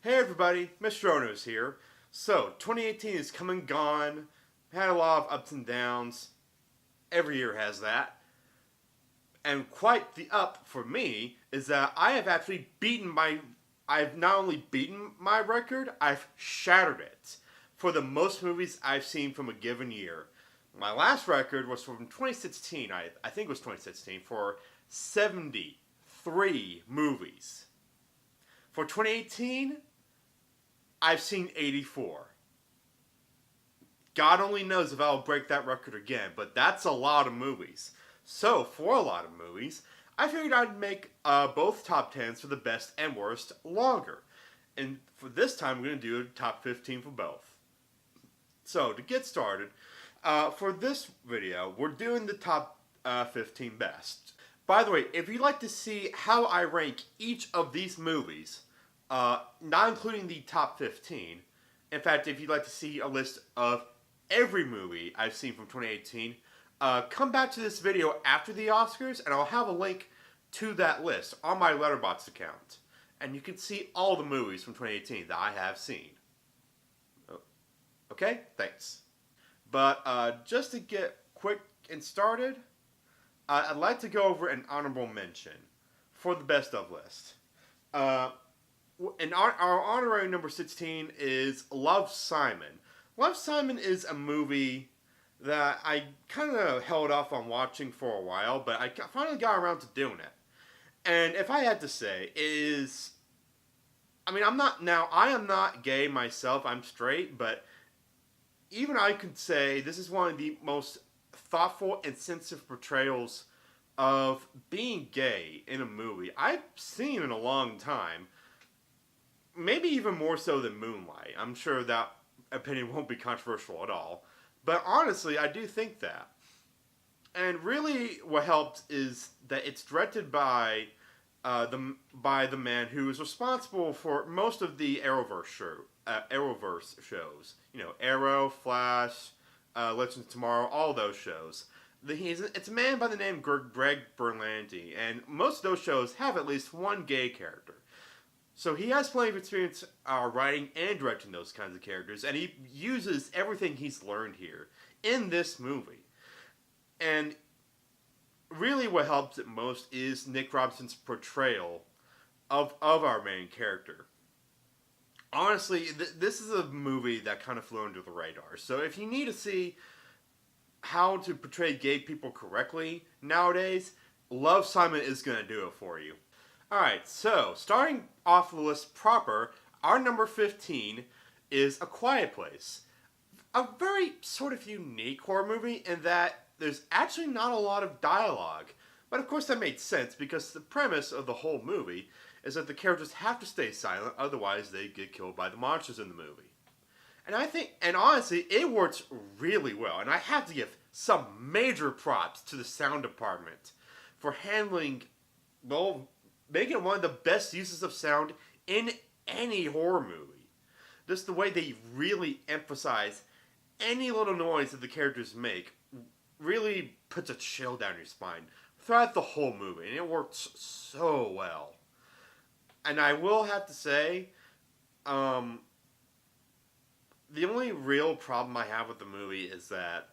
Hey everybody, Mr. Ono's here. So, 2018 is come and gone. Had a lot of ups and downs. Every year has that. And quite the up for me is that I have actually I've not only beaten my record, I've shattered it for the most movies I've seen from a given year. My last record was from 2016, I think it was 2016, for 73 movies. For 2018, I've seen 84. God only knows if I'll break that record again, but that's a lot of movies. So, for a lot of movies, I figured I'd make both top 10s for the best and worst longer. And for this time, I'm going to do a top 15 for both. So, to get started, for this video, we're doing the top 15 best. By the way, if you'd like to see how I rank each of these movies, not including the top 15. In fact, if you'd like to see a list of every movie I've seen from 2018, come back to this video after the Oscars, and I'll have a link to that list on my Letterboxd account. And you can see all the movies from 2018 that I have seen. Okay? Thanks. But just to get quick and started, I'd like to go over an honorable mention for the best of list. And our honorary number 16 is Love, Simon. Love, Simon is a movie that I kind of held off on watching for a while, but I finally got around to doing it. And if I had to say, I am not gay myself, I'm straight, but even I could say this is one of the most thoughtful and sensitive portrayals of being gay in a movie I've seen in a long time. Maybe even more so than Moonlight. I'm sure that opinion won't be controversial at all. But honestly, I do think that. And really, what helped is that it's directed by the man who is responsible for most of the Arrowverse shows. You know, Arrow, Flash, Legends of Tomorrow, all those shows. It's a man by the name Greg Berlanti, and most of those shows have at least one gay character. So he has plenty of experience writing and directing those kinds of characters, and he uses everything he's learned here in this movie. And really what helps it most is Nick Robinson's portrayal of our main character. Honestly, this is a movie that kind of flew under the radar. So if you need to see how to portray gay people correctly nowadays, Love, Simon is going to do it for you. Alright, so starting off the list proper, our number 15 is A Quiet Place. A very sort of unique horror movie in that there's actually not a lot of dialogue. But of course that made sense because the premise of the whole movie is that the characters have to stay silent, otherwise they get killed by the monsters in the movie. And honestly, it works really well. And I have to give some major props to the sound department for handling, well, making it one of the best uses of sound in any horror movie. Just the way they really emphasize any little noise that the characters make really puts a chill down your spine throughout the whole movie, and it works so well. And I will have to say, the only real problem I have with the movie is that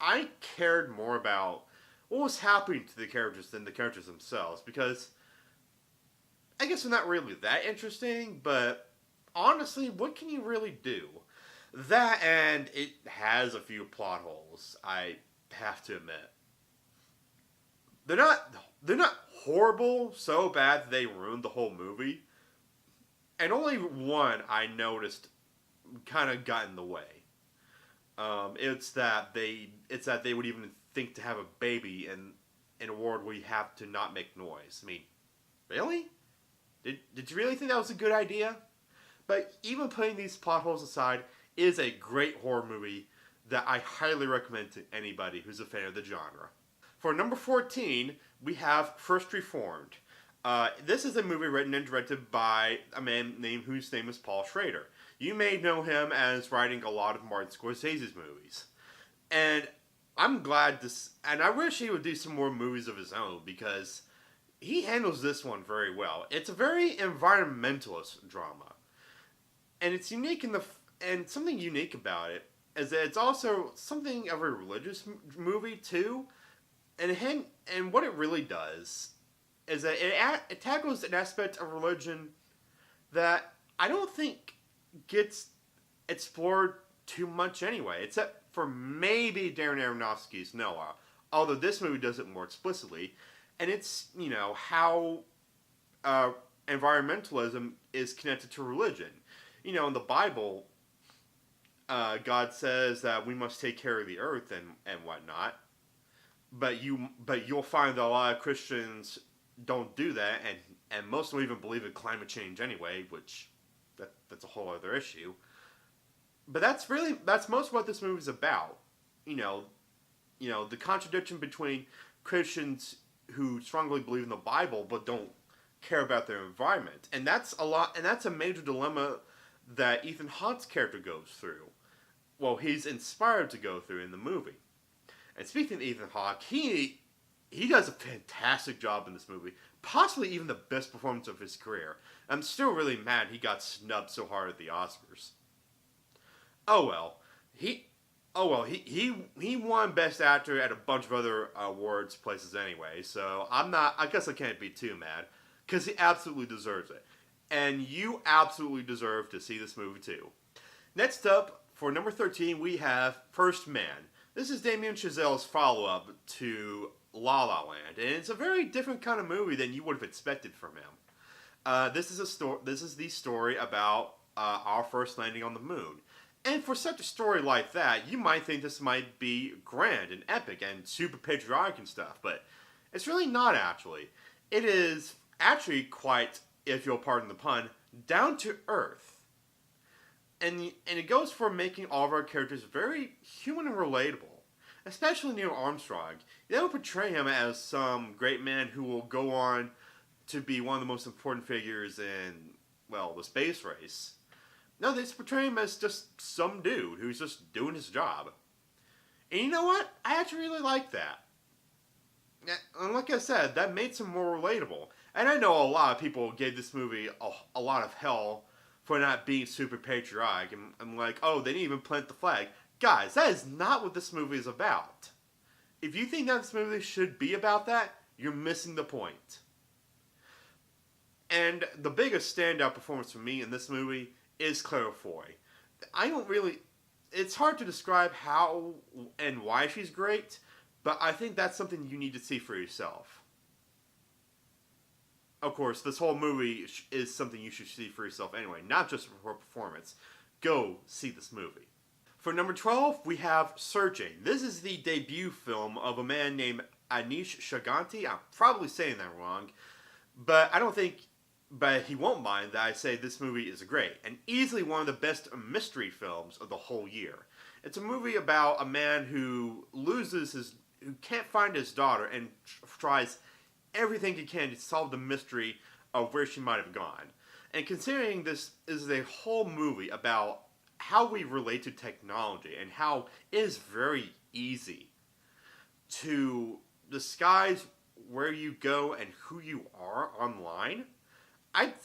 I cared more about what was happening to the characters than the characters themselves, because I guess they're not really that interesting, but honestly, what can you really do? That, and it has a few plot holes, I have to admit. They're not horrible, so bad that they ruined the whole movie. And only one I noticed kind of got in the way. It's that they would even think to have a baby in a world where you have to not make noise. I mean, really? Did you really think that was a good idea? But even putting these plot holes aside, it is a great horror movie that I highly recommend to anybody who's a fan of the genre. For number 14, we have First Reformed. This is a movie written and directed by a man whose name is Paul Schrader. You may know him as writing a lot of Martin Scorsese's movies. And I'm glad and I wish he would do some more movies of his own, because he handles this one very well. It's a very environmentalist drama, and it's unique in the and something unique about it is that it's also something of a religious movie too. And what it really does is that it tackles an aspect of religion that I don't think gets explored too much anyway, except for maybe Darren Aronofsky's Noah. Although this movie does it more explicitly, and it's how uh, environmentalism is connected to religion. In the Bible, God says that we must take care of the earth and whatnot. But you'll find that a lot of Christians don't do that, and most of them even believe in climate change anyway, which that's a whole other issue. But that's most of what this movie's about. You know, the contradiction between Christians who strongly believe in the Bible but don't care about their environment, and that's a major dilemma that Ethan Hawke's character goes through. Well, he's inspired to go through in the movie. And speaking of Ethan Hawke, he does a fantastic job in this movie. Possibly even the best performance of his career. I'm still really mad he got snubbed so hard at the Oscars. Oh well. He won Best Actor at a bunch of other awards places anyway, so I guess I can't be too mad. Because he absolutely deserves it. And you absolutely deserve to see this movie too. Next up, for number 13, we have First Man. This is Damien Chazelle's follow-up to La La Land, and it's a very different kind of movie than you would have expected from him. This is the story about our first landing on the moon. And for such a story like that, you might think this might be grand and epic and super patriotic and stuff, but it's really not actually. It is actually quite, if you'll pardon the pun, down to earth. And it goes for making all of our characters very human and relatable. Especially Neil Armstrong. They don't portray him as some great man who will go on to be one of the most important figures in, well, the space race. No, they just portray him as just some dude who's just doing his job. And you know what? I actually really like that. And like I said, that makes him more relatable. And I know a lot of people gave this movie a lot of hell for not being super patriotic. And I'm like, oh, they didn't even plant the flag. Guys, that is not what this movie is about. If you think that this movie should be about that, you're missing the point. And the biggest standout performance for me in this movie is Claire Foy. It's hard to describe how and why she's great, but I think that's something you need to see for yourself. Of course, this whole movie is something you should see for yourself anyway, not just for her performance. Go see this movie. For number 12, we have Searching. This is the debut film of a man named Anish Chaganty. I'm probably saying that wrong, but he won't mind that I say this movie is great, and easily one of the best mystery films of the whole year. It's a movie about a man who can't find his daughter and tries everything he can to solve the mystery of where she might have gone. And considering this is a whole movie about how we relate to technology and how it is very easy to disguise where you go and who you are online,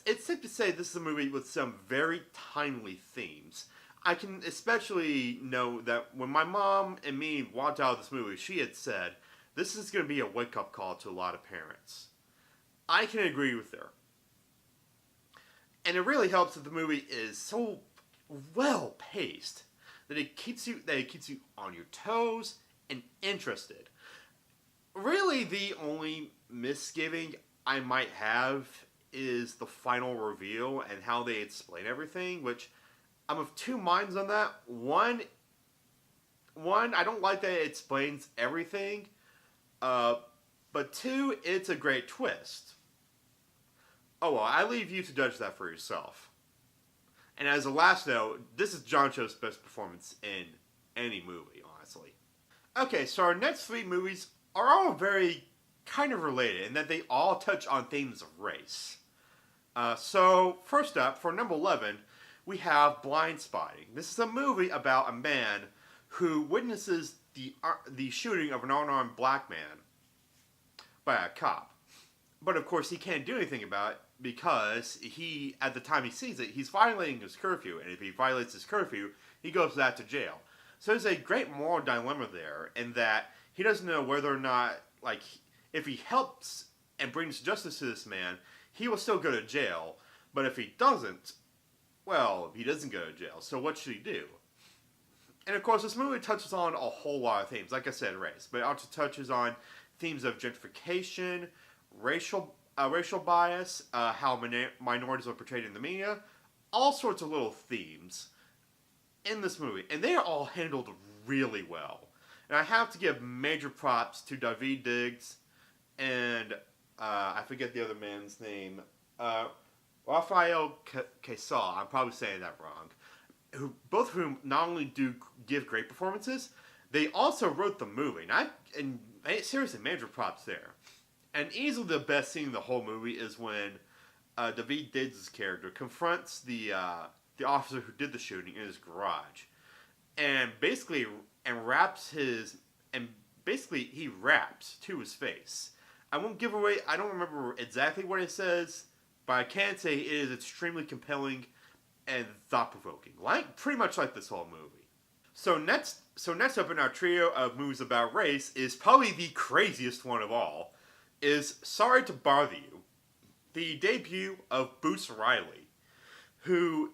it's safe to say this is a movie with some very timely themes. I can especially know that when my mom and me walked out of this movie, she had said, this is going to be a wake-up call to a lot of parents. I can agree with her. And it really helps that the movie is so well paced that it keeps you on your toes and interested. Really, the only misgiving I might have is the final reveal and how they explain everything, which I'm of two minds on that. One, I don't like that it explains everything, but two, it's a great twist. Oh well, I leave you to judge that for yourself. And as a last note, this is John Cho's best performance in any movie, honestly. Okay, so our next three movies are all very kind of related in that they all touch on themes of race. So, first up, for number 11, we have Blind Spotting. This is a movie about a man who witnesses the shooting of an unarmed black man by a cop. But of course, he can't do anything about it because he, at the time he sees it, he's violating his curfew, and if he violates his curfew, he goes back to jail. So there's a great moral dilemma there in that he doesn't know whether or not, like, if he helps and brings justice to this man, he will still go to jail. But if he doesn't, well, he doesn't go to jail. So what should he do? And of course, this movie touches on a whole lot of themes. Like I said, race, but it also touches on themes of gentrification, racial bias, how minorities are portrayed in the media, all sorts of little themes in this movie, and they are all handled really well. And I have to give major props to Daveed Diggs and I forget the other man's name, Rafael Casal. I'm probably saying that wrong. Both of whom not only do give great performances, they also wrote the movie. And seriously, major props there. And easily the best scene in the whole movie is when Daveed Diggs' character confronts the officer who did the shooting in his garage, and basically he raps to his face. I won't give away. I don't remember exactly what it says, but I can say it is extremely compelling and thought provoking, pretty much like this whole movie. So next up in our trio of movies about race is probably the craziest one of all. Is Sorry to Bother You, the debut of Boots Riley, who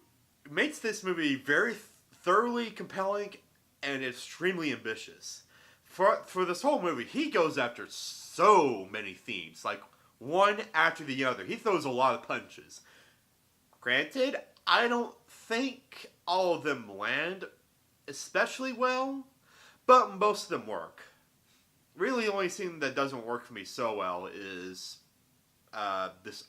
makes this movie very thoroughly compelling and extremely ambitious. For this whole movie, he goes after so many themes, like one after the other. He throws a lot of punches. Granted, I don't think all of them land especially well, but most of them work. Really, the only scene that doesn't work for me so well is this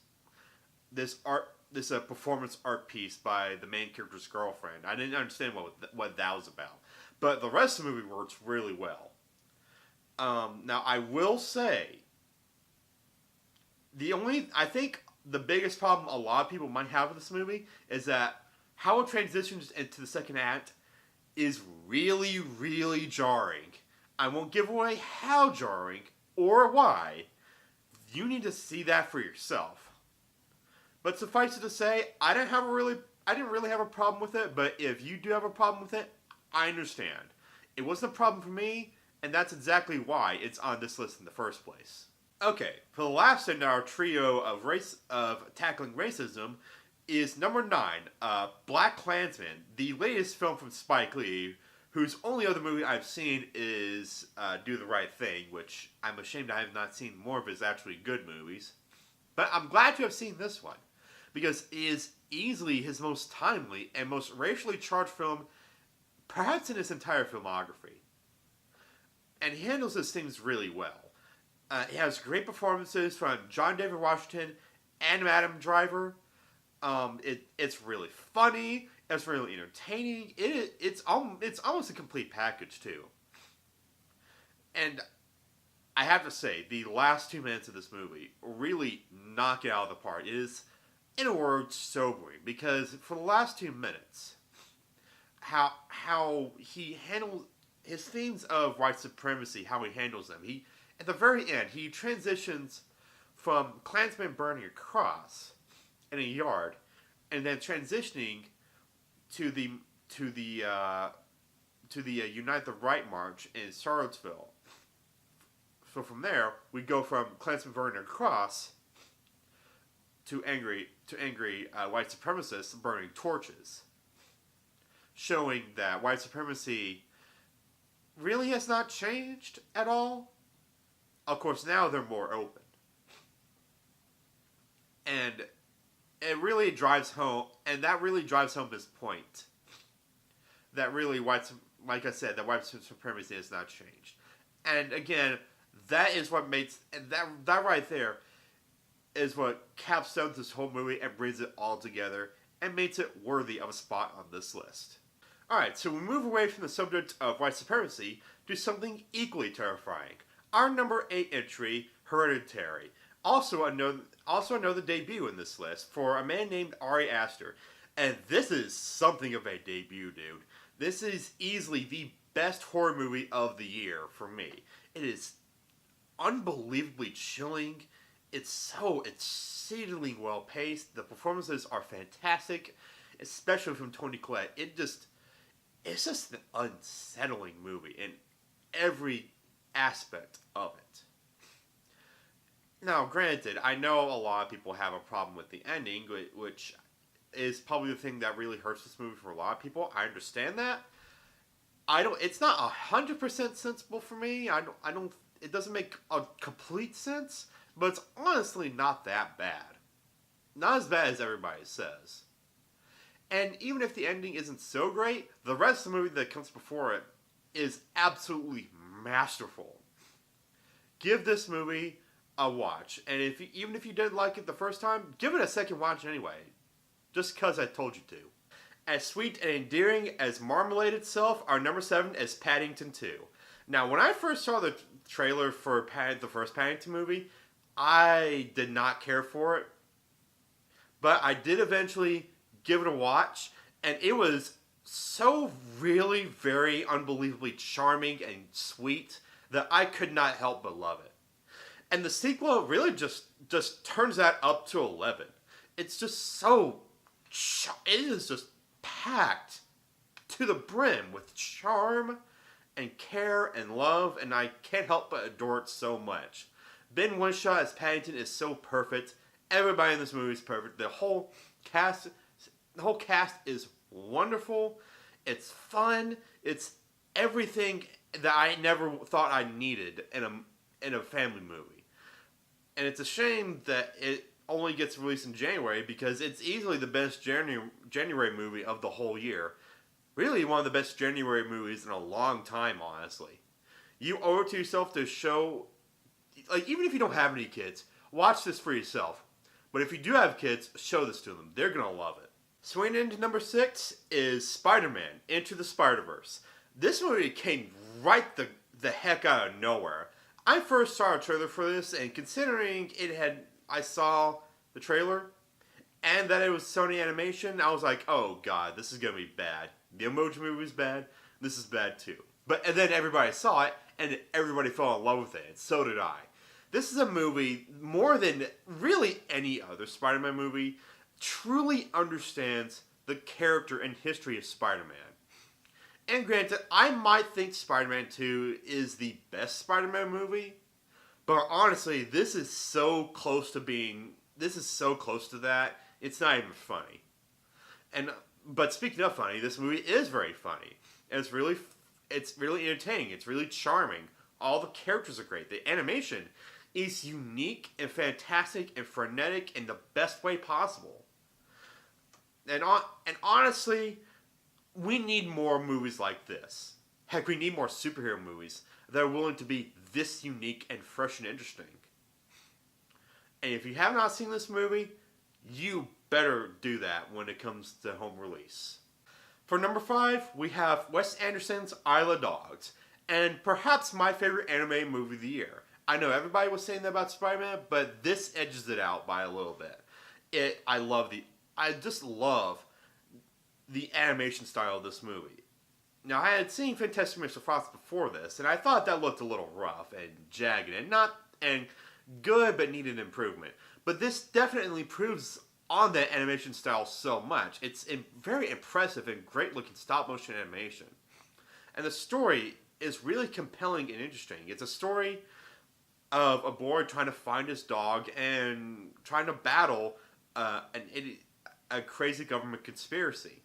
performance art piece by the main character's girlfriend. I didn't understand what that was about, but the rest of the movie works really well. Now I will say, I think the biggest problem a lot of people might have with this movie is that how it transitions into the second act is really, really jarring. I won't give away how jarring or why. You need to see that for yourself. But suffice it to say, I didn't really have a problem with it. But if you do have a problem with it, I understand. It wasn't a problem for me, and that's exactly why it's on this list in the first place. Okay, for the last in our trio of tackling racism is number 9, BlacKkKlansman, the latest film from Spike Lee, whose only other movie I've seen is Do the Right Thing, which I'm ashamed I have not seen more of his actually good movies. But I'm glad to have seen this one, because it is easily his most timely and most racially charged film, perhaps in his entire filmography. And he handles his things really well. He has great performances from John David Washington and Adam Driver. It's really funny. It's really entertaining. It's almost a complete package too. And I have to say, the last 2 minutes of this movie really knock it out of the park. It is, in a word, sobering, because for the last 2 minutes, how he handles his themes of white supremacy, how he handles them. At the very end, he transitions from Klansmen burning a cross in a yard, and then transitioning to the Unite the Right March in Charlottesville. So from there, we go from Klansmen burning a cross to angry white supremacists burning torches, showing that white supremacy really has not changed at all. Of course, now they're more open. And it really drives home, and that really drives home this point. That really like I said, that white supremacy has not changed. And again, that is what makes, and that right there is what capstones this whole movie and brings it all together and makes it worthy of a spot on this list. Alright, so we move away from the subject of white supremacy to something equally terrifying. Our number 8 entry, Hereditary. Also another debut in this list for a man named Ari Aster. And this is something of a debut, dude. This is easily the best horror movie of the year for me. It is unbelievably chilling. it's so exceedingly well paced. The performances are fantastic, especially from Toni Collette. It's just an unsettling movie in every aspect of it. Now, granted, I know a lot of people have a problem with the ending, which is probably the thing that really hurts this movie for a lot of people. I understand that. I don't. It's not 100% sensible for me. I don't. I don't. It doesn't make a complete sense, but it's honestly not that bad. Not as bad as everybody says. And even if the ending isn't so great, the rest of the movie that comes before it is absolutely masterful. Give this movie a watch, and even if you didn't like it the first time, give it a second watch anyway, just because I told you to. As sweet and endearing as Marmalade itself, our number 7 is Paddington 2. Now, when I first saw the trailer for the first Paddington movie, I did not care for it, but I did eventually give it a watch, and it was so really very unbelievably charming and sweet that I could not help but love it. And the sequel really just turns that up to 11. It's just so it is just packed to the brim with charm and care and love, and I can't help but adore it so much. Ben Whishaw as Paddington is so perfect. Everybody in this movie is perfect. The whole cast is wonderful. It's fun. It's everything that I never thought I needed in a family movie. And it's a shame that it only gets released in January, because it's easily the best January movie of the whole year. Really one of the best January movies in a long time, honestly. You owe it to yourself to show, like, even if you don't have any kids, watch this for yourself. But if you do have kids, show this to them. They're going to love it. Swinging into number 6 is Spider-Man Into the Spider-Verse. This movie came right the heck out of nowhere. I first saw a trailer for this, and considering I saw the trailer, and that it was Sony Animation, I was like, oh god, this is gonna be bad. The Emoji Movie is bad, this is bad too. And then everybody saw it, and everybody fell in love with it, and so did I. This is a movie, more than really any other Spider-Man movie, truly understands the character and history of Spider-Man. And granted, I might think Spider-Man 2 is the best Spider-Man movie, but honestly, this is so close to that, it's not even funny. But speaking of funny, this movie is very funny. And it's really entertaining. It's really charming. All the characters are great. The animation is unique and fantastic and frenetic in the best way possible. And honestly, we need more movies like this. Heck, we need more superhero movies that are willing to be this unique and fresh and interesting. And if you have not seen this movie, you better do that when it comes to home release. For number 5, we have Wes Anderson's Isle of Dogs, and perhaps my favorite anime movie of the year. I know everybody was saying that about Spider-Man, but this edges it out by a little bit. I just love the animation style of this movie. Now, I had seen Fantastic Mr. Fox before this, and I thought that looked a little rough and jagged and good, but needed improvement. But this definitely improves on that animation style so much. It's very impressive and great looking stop motion animation. And the story is really compelling and interesting. It's a story of a boy trying to find his dog and trying to battle a crazy government conspiracy.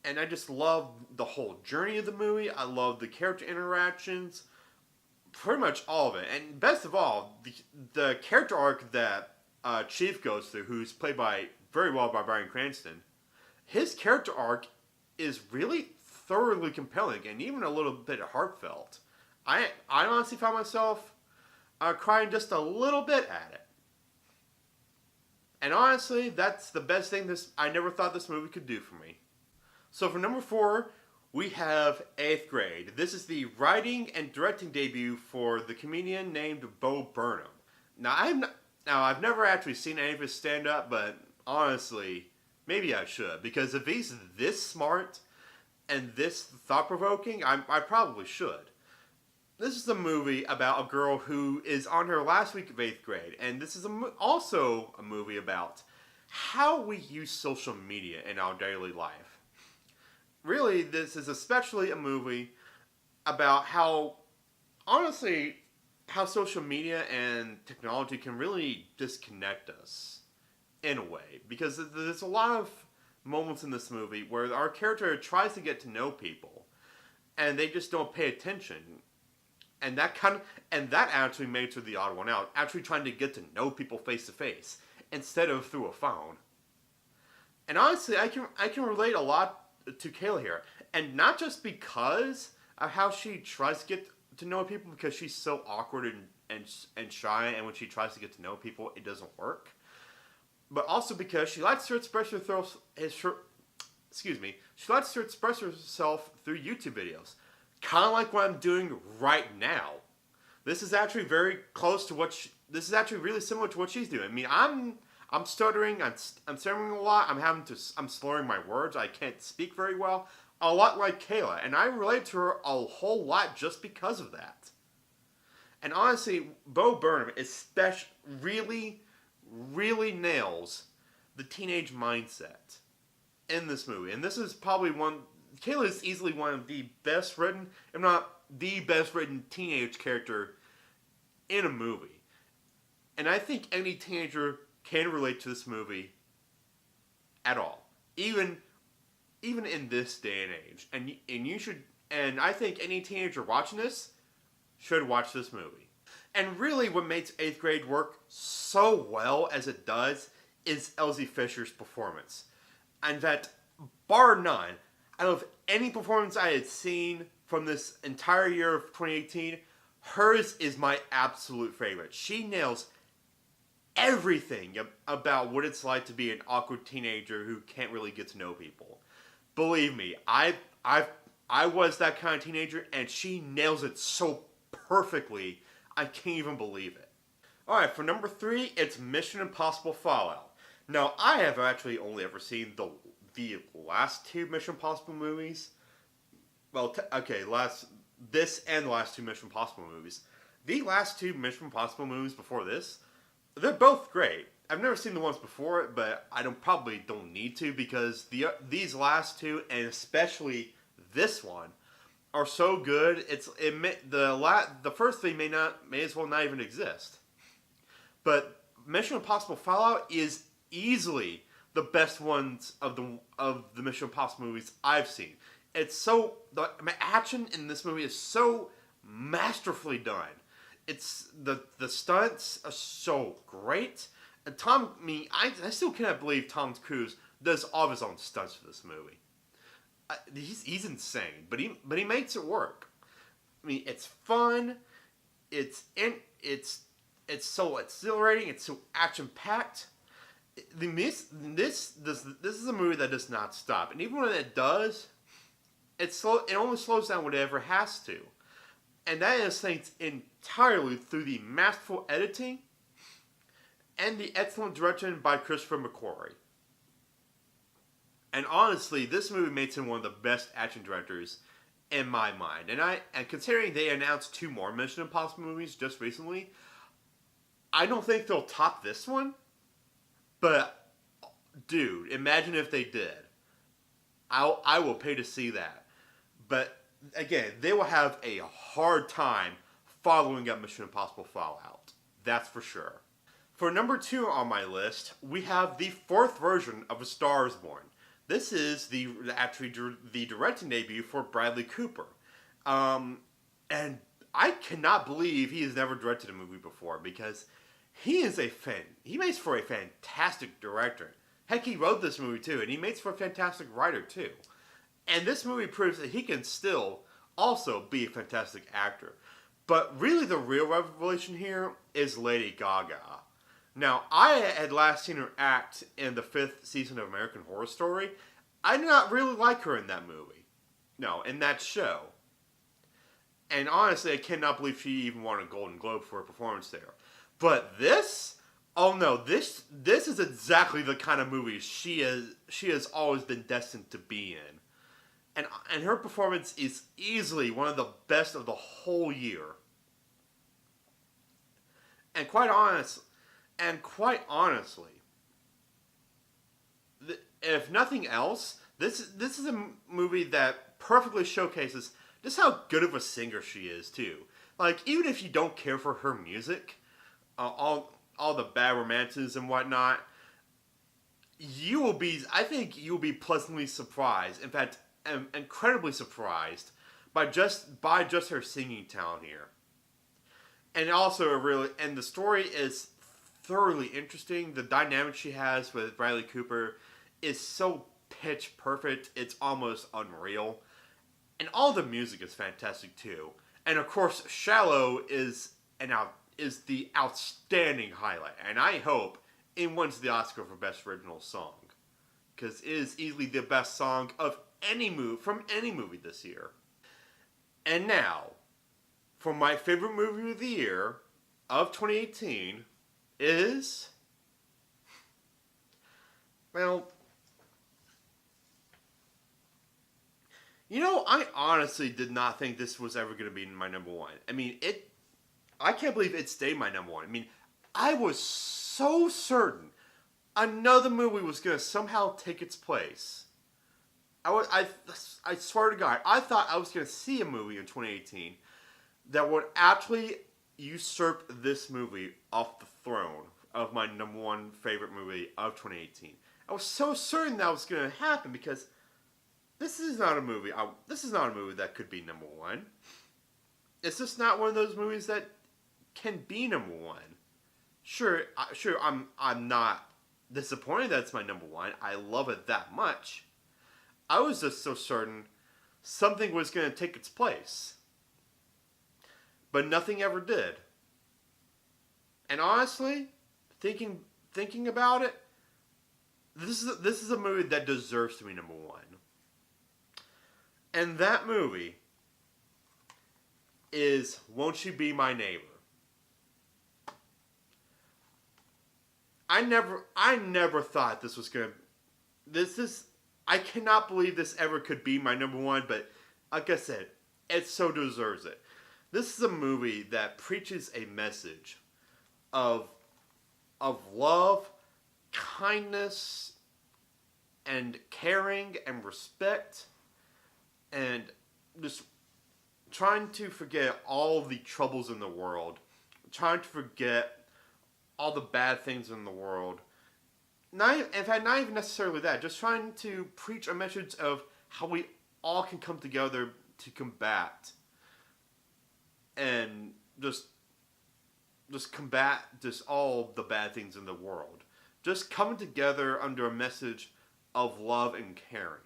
And I just love the whole journey of the movie. I love the character interactions. Pretty much all of it. And best of all, the character arc that Chief goes through, who's played very well by Bryan Cranston, his character arc is really thoroughly compelling and even a little bit heartfelt. I honestly found myself crying just a little bit at it. And honestly, that's the best thing I never thought this movie could do for me. So for number 4, we have 8th Grade. This is the writing and directing debut for the comedian named Bo Burnham. Now, I've never actually seen any of his stand-up, but honestly, maybe I should. Because if he's this smart and this thought-provoking, I probably should. this is a movie about a girl who is on her last week of 8th grade, and this is also a movie about how we use social media in our daily life. Really, this is especially a movie about how, honestly, how social media and technology can really disconnect us in a way. Because there's a lot of moments in this movie where our character tries to get to know people and they just don't pay attention. And that actually makes her the odd one out, actually trying to get to know people face to face instead of through a phone. And honestly, I can relate a lot to Kayla here, and not just because of how she tries to get to know people, because she's so awkward and shy, and when she tries to get to know people, it doesn't work. But also because she likes to express herself. She likes to express herself through YouTube videos, kind of like what I'm doing right now. This is actually very close to this is actually really similar to what she's doing. I mean, I'm stuttering. I'm stuttering a lot. I'm slurring my words. I can't speak very well. A lot like Kayla, and I relate to her a whole lot just because of that. And honestly, Bo Burnham especially really nails the teenage mindset in this movie. And this is probably Kayla is easily one of the best written, if not the best written teenage character in a movie. And I think any teenager can relate to this movie at all. Even in this day and age. And I think any teenager watching this should watch this movie. And really what makes 8th grade work so well as it does is Elsie Fisher's performance. And that, bar none, out of any performance I had seen from this entire year of 2018, hers is my absolute favorite. She nails everything about what it's like to be an awkward teenager who can't really get to know people. Believe me, I was that kind of teenager, and she nails it so perfectly, I can't even believe it. Alright, for number 3, it's Mission Impossible Fallout. Now, I have actually only ever seen the last 2 Mission Impossible movies. Well, this and the last 2 Mission Impossible movies. The last 2 Mission Impossible movies before this, they're both great. I've never seen the ones before it, but I probably don't need to, because these last 2, and especially this one, are so good. The first 3 may as well not even exist. But Mission Impossible Fallout is easily the best ones of the Mission Impossible movies I've seen. The action in this movie is so masterfully done. It's the stunts are so great. And I still cannot believe Tom Cruise does all of his own stunts for this movie. He's insane, but he makes it work. I mean, it's fun. It's so exhilarating. It's so action packed. This is a movie that does not stop, and even when it does, it only slows down whenever it has to, and that is thanks entirely through the masterful editing and the excellent direction by Christopher McQuarrie. And honestly, this movie makes him one of the best action directors in my mind. And considering they announced 2 more Mission Impossible movies just recently, I don't think they'll top this one. But, dude, imagine if they did. I will pay to see that. But, again, they will have a hard time following up Mission Impossible Fallout. That's for sure. For number 2 on my list, we have the 4th version of A Star Is Born. This is the directing debut for Bradley Cooper. And I cannot believe he has never directed a movie before, because he makes for a fantastic director. Heck, he wrote this movie too, and he makes for a fantastic writer too. And this movie proves that he can still also be a fantastic actor. But really the real revelation here is Lady Gaga. Now, I had last seen her act in the 5th season of American Horror Story. I did not really like her in that movie. No, in that show. And honestly, I cannot believe she even won a Golden Globe for her performance there. But this? Oh no, this is exactly the kind of movie she has always been destined to be in. and her performance is easily one of the best of the whole year. And quite honestly, if nothing else, this is a movie that perfectly showcases just how good of a singer she is too. Like even if you don't care for her music, all the bad romances and whatnot, I think you will be pleasantly surprised. In fact, incredibly surprised by just her singing talent here. And also and the story is thoroughly interesting. The dynamic she has with Bradley Cooper is so pitch perfect. It's almost unreal. And all the music is fantastic too. And of course, "Shallow" is the outstanding highlight, and I hope it wins the Oscar for Best Original Song, because it is easily the best song of any movie this year. And now, for my favorite movie of the year of 2018 is, well, I honestly did not think this was ever going to be my number one. I mean, I can't believe it stayed my number one. I mean, I was so certain another movie was going to somehow take its place. I swear to God, I thought I was going to see a movie in 2018 that would actually usurp this movie off the throne of my number one favorite movie of 2018. I was so certain that was going to happen because this is not a movie. This is not a movie that could be number one. It's just not one of those movies that can be number one. Sure, I'm not disappointed that it's my number one. I love it that much. I was just so certain something was going to take its place. But nothing ever did. And honestly, thinking about it, this is a movie that deserves to be number one. And that movie is Won't You Be My Neighbor? I never thought this was gonna. I cannot believe this ever could be my number one, but like I said, it so deserves it. This is a movie that preaches a message of love, kindness, and caring and respect, and just trying to forget all the troubles in the world, trying to forget all the bad things in the world. In fact, not even necessarily that. Just trying to preach a message of how we all can come together to combat and just combat just all the bad things in the world. Just coming together under a message of love and caring.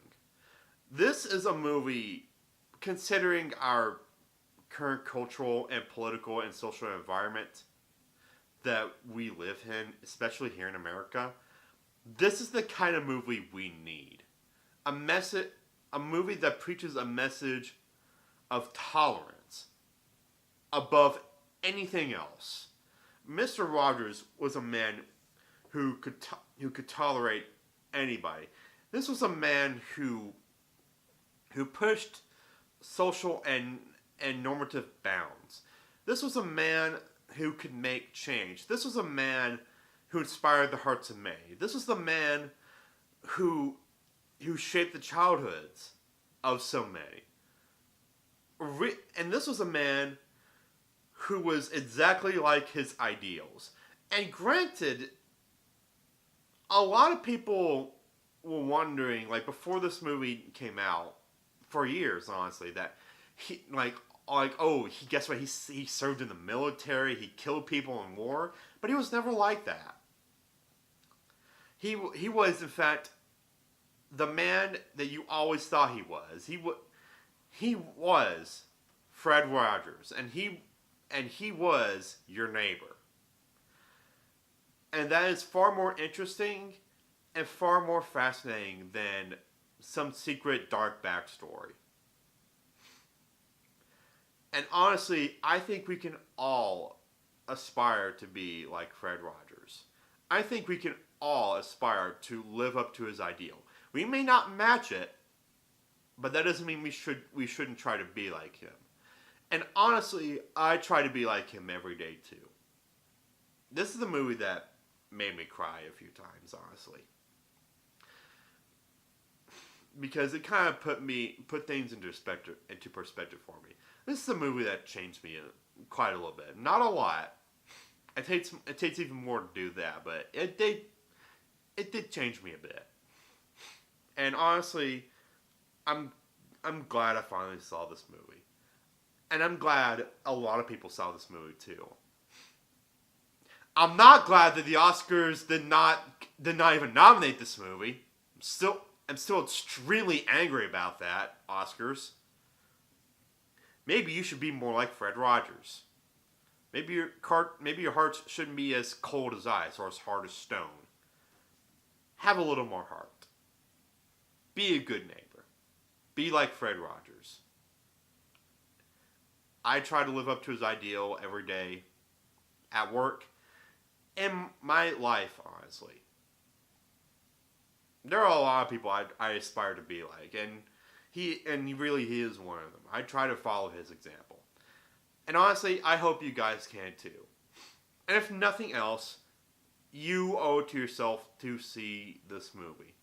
This is a movie, considering our current cultural and political and social environment that we live in, especially here in America, this is the kind of movie we need. A movie that preaches a message of tolerance above anything else. Mr. Rogers was a man who could tolerate anybody. This was a man who pushed social and normative bounds. This was a man who could make change. This was a man who inspired the hearts of many. This was the man who shaped the childhoods of so many. And this was a man who was exactly like his ideals. And granted, a lot of people were wondering, like before this movie came out, for years, honestly, that he guess what, he served in the military, he killed people in war, but he was never like that. He was, in fact, the man that you always thought he was. He was Fred Rogers, and he was your neighbor. And that is far more interesting and far more fascinating than some secret dark backstory. And honestly, I think we can all aspire to be like Fred Rogers. I think we can all aspire to live up to his ideal. We may not match it, but that doesn't mean we shouldn't try to be like him. And honestly, I try to be like him every day too. This is the movie that made me cry a few times, honestly, because it kind of put things into perspective for me. This is a movie that changed me quite a little bit. Not a lot. It takes even more to do that, but it did change me a bit. And honestly, I'm glad I finally saw this movie. And I'm glad a lot of people saw this movie too. I'm not glad that the Oscars did not even nominate this movie. I'm still extremely angry about that, Oscars. Maybe you should be more like Fred Rogers. Maybe your heart shouldn't be as cold as ice or as hard as stone. Have a little more heart. Be a good neighbor. Be like Fred Rogers. I try to live up to his ideal every day at work, in my life, honestly. There are a lot of people I aspire to be like, and he is one of them. I try to follow his example. And honestly, I hope you guys can too. And if nothing else, you owe it to yourself to see this movie.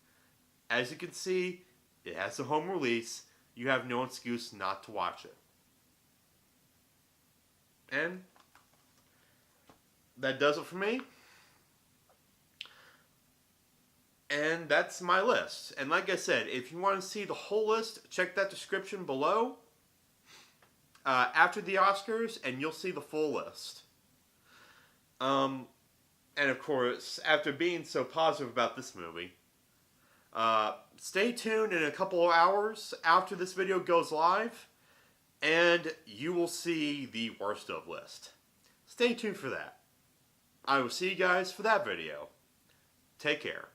As you can see, it has a home release. You have no excuse not to watch it. And that does it for me. And that's my list. And like I said, if you want to see the whole list, check that description below after the Oscars, and you'll see the full list. And of course, after being so positive about this movie, stay tuned in a couple of hours after this video goes live, and you will see the worst of list. Stay tuned for that. I will see you guys for that video. Take care.